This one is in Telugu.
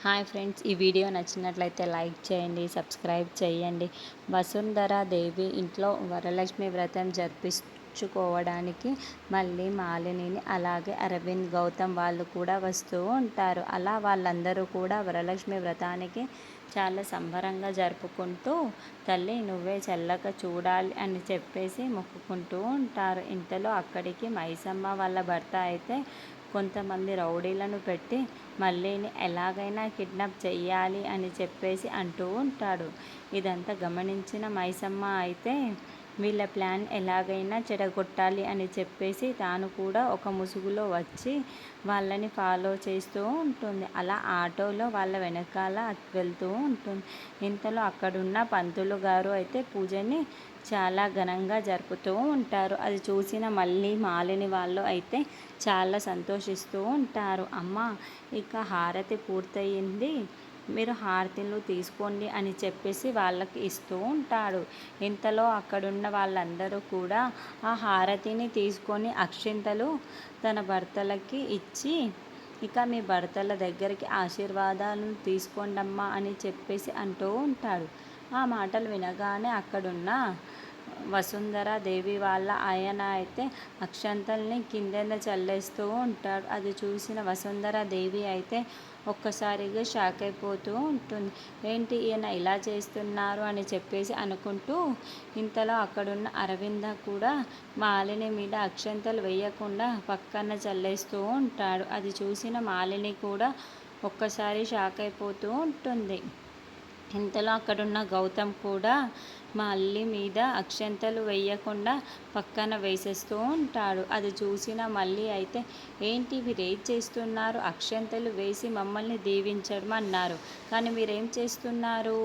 హాయ్ ఫ్రెండ్స్, ఈ వీడియో నచ్చినట్లయితే లైక్ చేయండి, సబ్స్క్రైబ్ చేయండి. వసుంధర దేవి ఇంట్లో వరలక్ష్మి వ్రతం జరిపించుకోవడానికి మళ్ళీ మాలినిని అలాగే అరవింద్ గౌతమ్ వాళ్ళు కూడా వస్తూ ఉంటారు. అలా వాళ్ళందరూ కూడా వరలక్ష్మి వ్రతానికి చాలా సంబరంగా జరుపుకుంటూ తల్లి నువ్వే చల్లగా చూడాలి అని చెప్పేసి మొక్కుకుంటూ ఉంటారు. ఇంతలో అక్కడికి మైసమ్మ వాళ్ళ భర్త అయితే కొంతమంది రౌడీలను పెట్టి మళ్ళీని ఎలాగైనా కిడ్నాప్ చెయ్యాలి అని చెప్పేసి అంటూ ఉంటాడు. ఇదంతా గమనించిన మైసమ్మ అయితే వీళ్ళ ప్లాన్ ఎలాగైనా చెడగొట్టాలి అని చెప్పేసి తాను కూడా ఒక ముసుగులో వచ్చి వాళ్ళని ఫాలో చేస్తూ ఉంటుంది. అలా ఆటోలో వాళ్ళ వెనకాల వెళ్తూ ఉంటుంది. ఇంతలో అక్కడున్న పంతులు గారు అయితే పూజని చాలా ఘనంగా జరుపుతూ ఉంటారు. అది చూసిన మళ్ళీ మాలిని వాళ్ళు అయితే చాలా సంతోషిస్తూ ఉంటారు. అమ్మ, ఇక హారతి పూర్తయింది, మీరు హారతిలు తీసుకోండి అని చెప్పేసి వాళ్ళకి ఇస్తూ ఉంటాడు. ఇంతలో అక్కడున్న వాళ్ళందరూ కూడా ఆ హారతిని తీసుకొని అక్షింతలు తన భర్తలకి ఇచ్చి ఇక మీ భర్తల దగ్గరికి ఆశీర్వాదాలను తీసుకోండమ్మా అని చెప్పేసి అంటూ ఉంటాడు. ఆ మాటలు వినగానే అక్కడున్న వసుంధర దేవి వాళ్ళ ఆయన అయితే అక్షంతల్ని కిందన చల్లేస్తూ ఉంటాడు. అది చూసిన వసుంధర దేవి అయితే ఒక్కసారిగా షాక్ అయిపోతూ ఉంటుంది. ఏంటి ఈయన ఇలా చేస్తున్నారు అని చెప్పేసి అనుకుంటూ ఇంతలో అక్కడున్న అరవింద కూడా మాలిని మీద అక్షంతలు వేయకుండా పక్కన చల్లేస్తూ ఉంటాడు. అది చూసిన మాలిని కూడా ఒక్కసారి షాక్ అయిపోతూ ఉంటుంది. ఇంతలో అక్కడున్న గౌతమ్ కూడా మళ్ళీ మీద అక్షంతలు వేయకుండా పక్కన వేసేస్తూ ఉంటాడు. అది చూసిన మళ్ళీ అయితే ఏంటి వీరేం చేస్తున్నారు, అక్షంతలు వేసి మమ్మల్ని దీవించడం అన్నారు, కానీ మీరేం చేస్తున్నారు